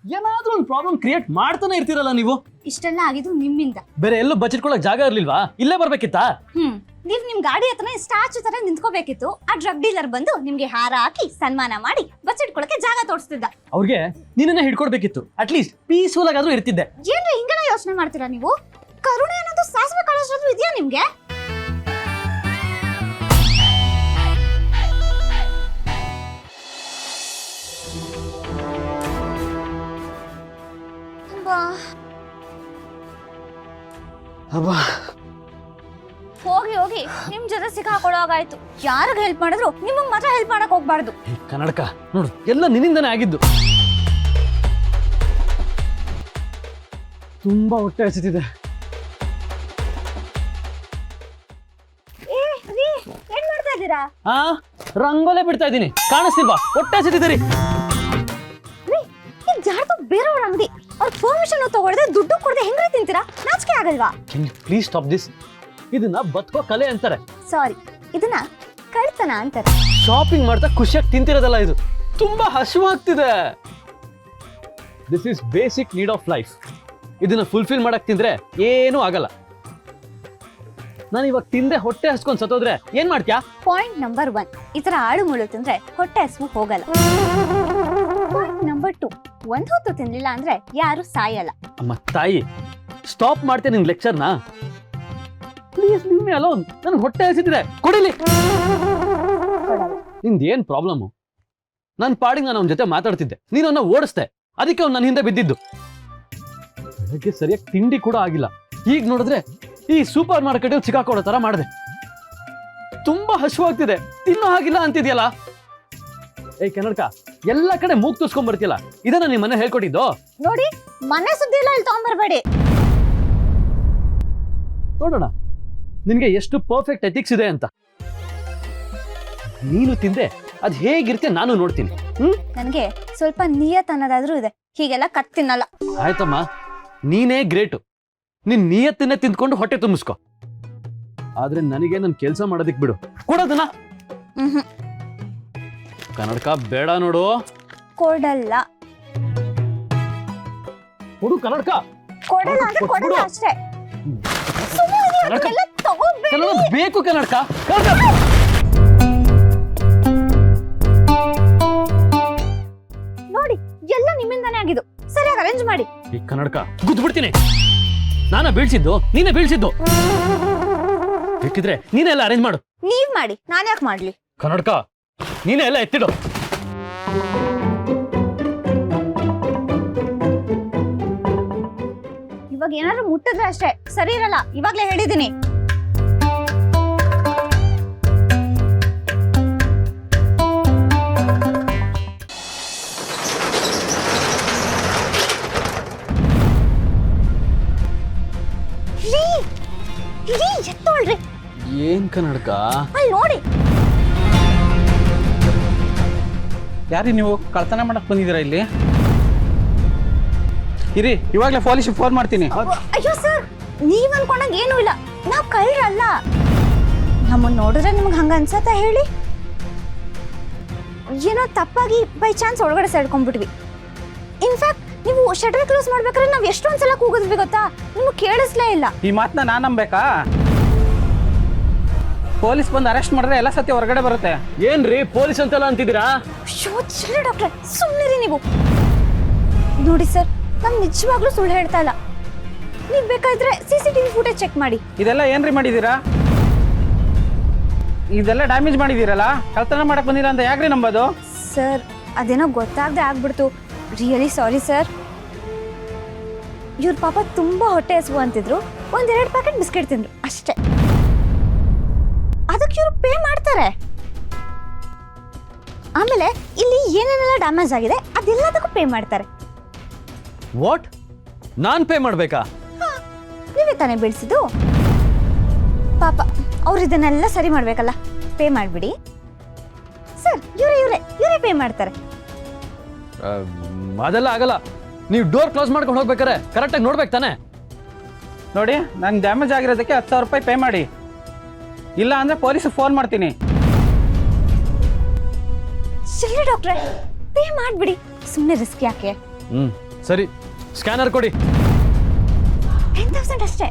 ಏನಾದ್ರೂ ಒಂದು problem create ಮಾಡ್ತಾನೆ ಇರ್ತೀರಲ್ಲ ನೀವು. ಇಷ್ಟೆಲ್ಲ ಆಗಿದ್ದು ನಿಮ್ಮಿಂದ. ಬೇರೆ ಎಲ್ಲೂ ಬಚ್ಚಿಟ್ಕೊಳಕ್ ಜಾಗ ಇರ್ಲಿಲ್ವಾ? ಇಲ್ಲೇ ಬರ್ಬೇಕಿತ್ತಾ? ನೀವ್ ನಿಮ್ ಗಾಡಿ ಹತ್ರ ಸ್ಟ್ಯಾಚು ತರ ನಿಂತ್ಕೋಬೇಕಿತ್ತು. ಆ ಡ್ರಗ್ ಡೀಲರ್ ಬಂದು ನಿಮ್ಗೆ ಹಾರ ಹಾಕಿ ಸನ್ಮಾನ ಮಾಡಿ ಬಚ್ಚಿಟ್ಕೊಳಕ್ಕೆ ಜಾಗ ತೋರಿಸ್ತಿದ್ದ. ಅವ್ರಿಗೆ ನಿನ್ನನ್ನ ಹಿಡ್ಕೊಡ್ಬೇಕಿತ್ತು. ಅಟ್ಲೀಸ್ಟ್ ಪೀಸ್ಫುಲ್ ಆಗಾದ್ರೂ ಇರ್ತಿದ್ದೆ. ಏನ್ರಿ ಹಿಂಗೆಲ್ಲ ಯೋಚನೆ ಮಾಡ್ತೀರಾ ನೀವು? ಕರುಣೆ ಅನ್ನೋದು ಸಾಸಿವೆ ಕಾಳಷ್ಟು ಇದೆಯಾ ನಿಮ್ಗೆ? ಹೋಗಿ ಹೋಗಿ ನಿಮ್ ಜೊತೆ ಸಿಕ್ಕಾಕೊಳ್ಳೋಗಾಯ್ತು. ಯಾರಿಗ ಹೆಲ್ಪ್ ಮಾಡಿದ್ರು ನಿಮಗ್ ಮಾತ್ರ ಹೆಲ್ಪ್ ಮಾಡಕ್ ಹೋಗ್ಬಾರ್ದು. ಕನ್ನಡಕ ನೋಡು, ಎಲ್ಲ ನಿನ್ನಿಂದನೇ ಆಗಿದ್ದು. ತುಂಬಾ ಹೊಟ್ಟೆ ಹಸಿತಿದೆ. ಏನ್ ಮಾಡ್ತಾ ಇದ್ದೀರಾ? ರಂಗೋಲೆ ಬಿಡ್ತಾ ಇದ್ದೀನಿ. ಕಾಣಿಸ್ತಿಲ್ವಾ? ಹೊಟ್ಟೆ ಹಸಿತಿದೆ ರೀ. ಜಾರ್ದು ಬೇರೆಯವ್ರ ಅಂಗಡಿ, ಅವ್ರ ಪರ್ಮಿಷನ್ ತಗೊಳ್ದೆ ದುಡ್ಡು ಕೊಡದೆ ಹೆಂಗ್ರಿ ತಿಂತೀರಾ? ನಾಚಿಕೆ ಆಗಲ್ವಾ? Please stop this. ಇದನ್ನ ಬದುಕೋ ಕಲೆ ಅಂತಾರೆ. ಸಾರಿ, ಇದನ್ನ ಕಳ್ತನ ಅಂತಾರೆ. ಶಾಪಿಂಗ್ ಮಾಡ್ತಾ ಖುಷಿಯಾಗಿ ತಿಂತಿರೋದಲ್ಲ ಇದು. ತುಂಬಾ ಹಸಿವಾಗ್ತಿದೆ. This is basic need of life. ಇದನ್ನ ಫುಲ್ಫಿಲ್ ಮಾಡಕ್ ತಿಂದ್ರೆ ಏನೂ ಆಗಲ್ಲ. ನಾನು ಇವಾಗ ತಿಂದೆ ಹೊಟ್ಟೆ ಹಸ್ಕೊಂಡ್ ಸತ್ತೋದ್ರೆ ಏನ್ ಮಾಡ್ತ್ಯಾ? ಪಾಯಿಂಟ್ ನಂಬರ್ 1, ಈ ತರ ಆಡು ಮುಳು ತಿಂದ್ರೆ ಹೊಟ್ಟೆ ಹಸಿವು ಹೋಗಲ್ಲ. ಪಾಯಿಂಟ್ ನಂಬರ್ 2, ಒಂದ್ ಹೊತ್ತು ತಿನ್ಲಿಲ್ಲ ಅಂದ್ರೆ ಯಾರು ಸಾಯಲ್ಲ. ಅಮ್ಮ ತಾಯಿ, ಸ್ಟಾಪ್ ಮಾಡ್ತೇನೆ ನಿನ್ ಲೆಕ್ಚರ್ನ. Please leave me alone. ನನ್ ಹೊಟ್ಟೆ ಹಸಿತಿದೆ, ಕೊಡಿಲಿ. ನಿಂದೇನ್ ಪ್ರಾಬ್ಲಮ್? ನನ್ ಪಾಡಿಗೆ ನಾನು ಅವನ ಜೊತೆ ಮಾತಾಡ್ತಿದ್ದೆ, ನೀನು ಅವನ್ನ ಓಡಿಸ್ದೆ. ಅದಕ್ಕೆ ಅವ್ನು ನನ್ನ ಹಿಂದೆ ಬಿದ್ದಿದ್ದು. ಬೆಳಗ್ಗೆ ಸರಿಯಾಗಿ ತಿಂಡಿ ಕೂಡ ಆಗಿಲ್ಲ. ಈಗ ನೋಡಿದ್ರೆ ಈ ಸೂಪರ್ ಮಾರ್ಕೆಟ್ ಅಲ್ಲಿ ಸಿಕ್ಕಾಕೊಡೋ ತರ ಮಾಡಿದೆ. ತುಂಬಾ ಹಸಿವಾಗ್ತಿದೆ, ತಿನ್ನೋ ಹಾಗಿಲ್ಲ ಅಂತಿದ್ಯಲ್ಲ. ಏಯ್ ಕನ್ನಡಕ, ಎಲ್ಲ ಕಡೆ ಮೂಗ್ ತೂಸ್ಕೊಂಡ್ ಬರ್ತಿಯಲ್ಲ, ಇದನ್ನ ನಿಮ್ ಮನೆ ಹೇಳ್ಕೊಟ್ಟಿದ್ದು? ನೋಡಿ, ಮನೆ ಸುದ್ದಿ ಎಲ್ಲ ಇಲ್ಲಿ ತಗೊಂಡ್ಬರ್ಬೇಡಿ. ನೋಡೋಣ ನಿನ್ಗೆ ಎಷ್ಟು ಪರ್ಫೆಕ್ಟ್ ಎಥಿಕ್ಸ್ ಇದೆ ಅಂತ. ನೀನು ತಿಂದೆ ಅದ್ ಹೇಗಿರುತ್ತೆ ನಾನು ನೋಡ್ತೀನಿ. ನನಗೆ ಸ್ವಲ್ಪ ನಿಯತ್ ಅನ್ನೋದಾದ್ರೂ ಇದೆ. ಹೀಗೆಲ್ಲ ಕತ್ ತಿನ್ನಲ್ಲ. ಆಯ್ತಮ್ಮ, ನೀನೇ ಗ್ರೇಟು. ನಿನ್ ನಿಯತ್ತನ್ನೇ ತಿಂದ್ಕೊಂಡು ಹೊಟ್ಟೆ ತುಂಬಿಸ್ಕೊ. ಆದ್ರೆ ನನಗೆ ನನ್ ಕೆಲ್ಸ ಮಾಡೋದಿಕ್ ಬಿಡು. ಕೊಡೋದನ್ನ. ಕನ್ನಡಕ ಬೇಡ ನೋಡು. ಕೊಡಲ್ಲ. ಕೊಡು ಕನ್ನಡಕ. ಕೊಡಲ್ಲ ಅಂದ್ರೆ ಕೊಡಲ್ಲ ಅಷ್ಟೇ. ಕನ್ನಡ ಬೇಕು. ಕನ್ನಡಕ ನೋಡಿ, ಎಲ್ಲ ನಿಮ್ಮಿಂದಾನೇ ಆಗಿದ್ದು. ಸರಿಯಾಗಿ ಅರೇಂಜ್ ಮಾಡಿ. ಈ ಕನ್ನಡಕ ಗುದ್ಬಿಡ್ತೀನಿ. ನಾನ ಬೀಳ್ಸಿದ್ದು, ನೀನೇ ಬೀಳ್ಸಿದ್ದು. ಬೇಕಿದ್ರೆ ನೀನೇ ಎಲ್ಲ ಅರೇಂಜ್ ಮಾಡು. ನೀವ್ ಮಾಡಿ, ನಾನ್ ಯಾಕೆ ಮಾಡ್ಲಿ? ಕನ್ನಡಕ ನೀನೇ ಎಲ್ಲ ಎತ್ತಿಡು. ಇವಾಗ ಏನಾದ್ರು ಮುಟ್ಟಿದ್ರೆ ಅಷ್ಟೇ, ಸರಿ ಇರಲ್ಲ. ಇವಾಗ್ಲೇ ಹೇಳಿದೀನಿ. ಎತ್ತೋಳ್ರಿ. ಏನ್ ಕನ್ನಡಕ? ಅಲ್ಲಿ ನೋಡಿ. ಯಾರಿ ನೀವು? ಕಳ್ತನ ಮಾಡಕ್ ಬಂದಿದ್ದೀರಾ ಇಲ್ಲಿ? ಇರಿ, ಇವಾಗಲೇ ಪೊಲೀಸಿಗೆ ಫೋನ್ ಮಾಡ್ತೀನಿ. ಅಯ್ಯೋ ಸರ್, ನೀವ್ ಅನ್ಕೊಂಡಂಗ ಏನೂ ಇಲ್ಲ. ನಾವ್ ಕಳ್ಳರಲ್ಲ. ನಮ್ಮನ್ನ ನೋಡಿದ್ರೆ ನಿಮ್ಗೆ ಹಂಗ ಅನ್ಸತ್ತ ಹೇಳಿ? ಏನೋ ತಪ್ಪಾಗಿ ಬೈ ಚಾನ್ಸ್ ಒಳಗಡೆ ಸೇರ್ಕೊಂಡ್ಬಿಟ್ವಿ. ಇನ್ಫ್ಯಾಕ್ಟ್ ನೀವು ಶಟರ್ ಕ್ಲೋಸ್ ಮಾಡ್ಬೇಕಾದ್ರೆ ನಾವ್ ಎಷ್ಟೊಂದ್ಸಲ ಕೂಗಿದ್ವಿ ಗೊತ್ತಾ? ನಿಮ್ಗೆ ಕೇಳಿಸ್ಲೇ ಇಲ್ಲ. ಈ ಮಾತನ್ನ ನಾನ್ ನಂಬೇಕಾ? ಪೊಲೀಸ್ ಬಂದು ಅರೆಸ್ಟ್ ಮಾಡಿದ್ರೆ ಎಲ್ಲ ಸತ್ಯ ಹೊರಗಡೆ ಬರುತ್ತೆ. ಏನ್ರಿ ಪೊಲೀಸ್ ಅಂತೆಲ್ಲ ಅಂತಿದ್ದೀರಾ? ಡಾಕ್ಟ್ರೆ, ಸುಮ್ಮನಿರಿ ನೀವು. ನೋಡಿ ಸರ್, ನಾವ್ ನಿಜವಾಗ್ಲೂ ಸುಳ್ಳು ಹೇಳ್ತಾ ಇಲ್ಲ. ನೀವ್ ಬೇಕಾದ್ರೆ CCTV ಫುಟೇಜ್ ಚೆಕ್ ಮಾಡಿ. ಇದೆಲ್ಲ ಏನ್ರಿ ಮಾಡಿದೀರಾ? ಇದೆಲ್ಲ ಡ್ಯಾಮೇಜ್ ಮಾಡಿದೀರಲ್ಲ, ಕಳ್ತನ ಮಾಡಕ್ ಬಂದಿಲ್ಲ ಅಂತ ಯಾಕ್ರಿ ನಂಬೋದು? ಸರ್, ಅದೇನೋ ಗೊತ್ತಾಗದೆ ಆಗ್ಬಿಡ್ತು. Really sorry sir. ಇವ್ರ ಪಾಪ ತುಂಬಾ ಹೊಟ್ಟೆ ಹಸಿವು ಅಂತಿದ್ರು. 1-2 ಪ್ಯಾಕೆಟ್ ಬಿಸ್ಕೆಟ್ ತಿಂದ್ರು ಅಷ್ಟೇ. ಅದಕ್ಕೆ ಇವ್ರು ಪೇ ಮಾಡ್ತಾರೆ. ಆಮೇಲೆ ಇಲ್ಲಿ ಏನೇನೆಲ್ಲ ಡ್ಯಾಮೇಜ್ ಆಗಿದೆ ಅದೆಲ್ಲದಕ್ಕೂ ಪೇ ಮಾಡ್ತಾರೆ. ವಾಟ್? ನಾನ್ ಪೇ ಮಾಡ್ಬೇಕಾ? ನೀವೇ ತಾನೇ ಬೀಳ್ಸಿದ್ದು. ಪಾಪ ಅವ್ರು ಇದನ್ನೆಲ್ಲ ಸರಿ ಮಾಡ್ಬೇಕಲ್ಲ, ಪೇ ಮಾಡ್ಬಿಡಿ ಸರ್. ಇವರೇ ಪೇ ಮಾಡ್ತಾರೆ. ಅದೆಲ್ಲ ಆಗಲ್ಲ. ನೀವು ಡೋರ್ ಕ್ಲೋಸ್ ಮಾಡ್ಕೊಂಡು ಹೋಗ್ಬೇಕಾರೆ ಕರೆಕ್ಟಾಗಿ ನೋಡ್ಬೇಕು ತಾನೆ. ನೋಡಿ, ನಂಗೆ ಡ್ಯಾಮೇಜ್ ಆಗಿರೋದಕ್ಕೆ 10,000 ರೂಪಾಯಿ ಪೇ ಮಾಡಿ. ಇಲ್ಲ ಅಂದ್ರೆ ಪೊಲೀಸಿಗೆ ಫೋನ್ ಮಾಡ್ತೀನಿ. ಸರಿ ಡಾಕ್ಟ್ರೆ, ಪೇ ಮಾಡ್ಬಿಡಿ. ಸುಮ್ಮನೆ ರಿಸ್ಕ್ ಯಾಕೆ? ಸರಿ, ಸ್ಕ್ಯಾನರ್ ಕೊಡಿ. 10,000 ಅಷ್ಟೇ.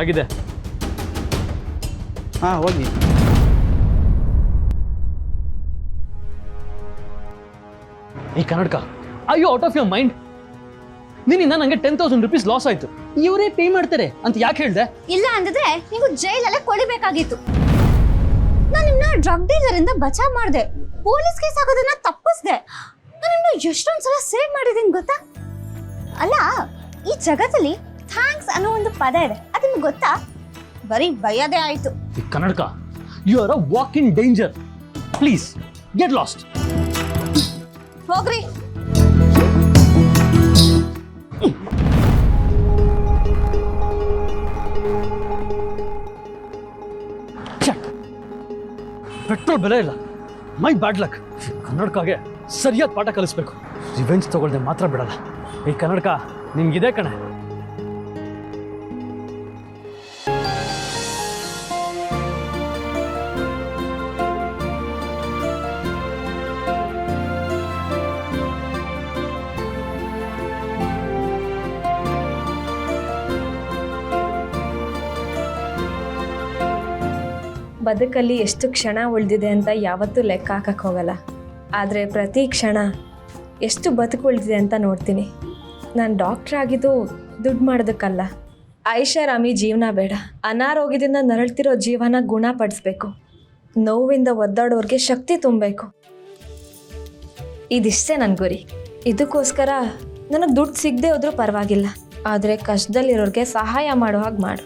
ಆಗಿದೆ. ಹಾಂ ಹೋಗಿ. ಈ ಕನ್ನಡಕ, ಅಯ್ಯೋ ಔಟ್ ಆಫ್ ಯೋರ್ ಮೈಂಡ್. ನಿನ್ನಿಂದ ನಂಗೆ 10,000 rupees ಲಾಸ್ ಆಯ್ತು. ಇವರೇ ಪೇ ಮಾಡ್ತಾರೆ ಅಂತ ಯಾಕೆ ಹೇಳ್ದೆ? ಇಲ್ಲ ಅಂದಿದ್ರೆ ನೀವು ಜೈಲಲ್ಲೇ ಕೊಡಿಬೇಕಾಗಿತ್ತು. ನಾನು ನಿಮ್ನ ಡ್ರಗ್ ಡೀಲರ್ ಇಂದ ಬಚಾವ್ ಮಾಡಿದೆ, ಪೊಲೀಸ್ ಕೇಸ್ ಆಗೋದನ್ನ ತಪ್ಪಿಸ್ದೆ. ನಾನು ನಿಮ್ನ ಎಷ್ಟೊಂದು ಸಲ ಸೇವ್ ಮಾಡಿದ್ದೀನಿ ಗೊತ್ತಾ? ಅಲ್ಲ, ಈ ಜಗತ್ತಲ್ಲಿ ಥ್ಯಾಂಕ್ಸ್ ಅನ್ನೋ ಒಂದು ಪದ ಇದೆ, ಅದು ನಿಮ್ಗೆ ಗೊತ್ತಾ? ಬರೀ ಬಯದೇ ಆಯ್ತು. ಈ ಕನ್ನಡಕ, you are a walk in danger. Please get lost. ಹೋಗ್ರಿ. ಪೆಟ್ರೋಲ್ ಬೆಲೆ ಇಲ್ಲ. ಮೈ ಬ್ಯಾಡ್ ಲಕ್. ಕನ್ನಡಕಾಗೆ ಸರಿಯಾದ ಪಾಠ ಕಲಿಸ್ಬೇಕು. ರಿವೆಂಜ್ ತಗೊಳ್ದೆ ಮಾತ್ರ ಬಿಡಲ್ಲ. ಈ ಕನ್ನಡಕ ನಿಮ್ಗಿದೆ ಕಣೆ. ಬದುಕಲ್ಲಿ ಎಷ್ಟು ಕ್ಷಣ ಉಳಿದಿದೆ ಅಂತ ಯಾವತ್ತೂ ಲೆಕ್ಕ ಹಾಕಕ್ಕೆ ಹೋಗಲ್ಲ. ಆದರೆ ಪ್ರತಿ ಕ್ಷಣ ಎಷ್ಟು ಬದುಕು ಉಳಿದಿದೆ ಅಂತ ನೋಡ್ತೀನಿ. ನಾನು ಡಾಕ್ಟ್ರ್ ಆಗಿದ್ದು ದುಡ್ಡು ಮಾಡೋದಕ್ಕಲ್ಲ. ಐಷಾರಾಮಿ ಜೀವನ ಬೇಡ, ಅನಾರೋಗ್ಯದಿಂದ ನರಳ್ತಿರೋ ಜೀವನ ಗುಣಪಡಿಸ್ಬೇಕು. ನೋವಿಂದ ಒದ್ದಾಡೋರಿಗೆ ಶಕ್ತಿ ತುಂಬಬೇಕು. ಇದಿಷ್ಟೇ ನನ್ನ ಗುರಿ. ಇದಕ್ಕೋಸ್ಕರ ನನಗೆ ದುಡ್ಡು ಸಿಗದೆ ಹೋದ್ರೂ ಪರವಾಗಿಲ್ಲ, ಆದರೆ ಕಷ್ಟದಲ್ಲಿರೋರಿಗೆ ಸಹಾಯ ಮಾಡೋ ಹಾಗೆ ಮಾಡು.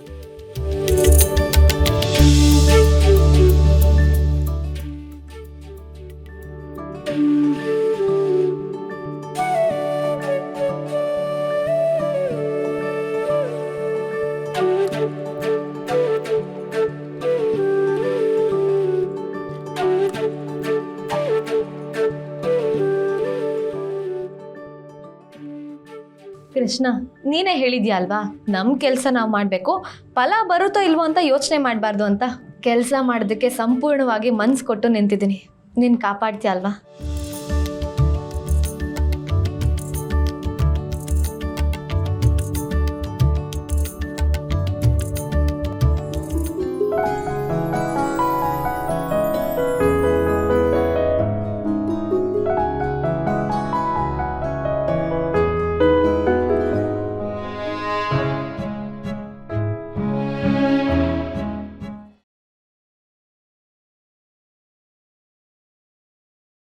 ಕೃಷ್ಣ, ನೀನೇ ಹೇಳಿದ್ಯಾ ಅಲ್ವಾ, ನಮ್ಮ ಕೆಲಸ ನಾವು ಮಾಡಬೇಕು, ಫಲ ಬರುತ್ತೋ ಇಲ್ವೋ ಅಂತ ಯೋಚನೆ ಮಾಡಬಾರ್ದು ಅಂತ. ಕೆಲಸ ಮಾಡೋದಕ್ಕೆ ಸಂಪೂರ್ಣವಾಗಿ ಮನ್ಸು ಕೊಟ್ಟು ನಿಂತಿದ್ದೀನಿ. ನೀನು ಕಾಪಾಡ್ತೀಯ ಅಲ್ವಾ?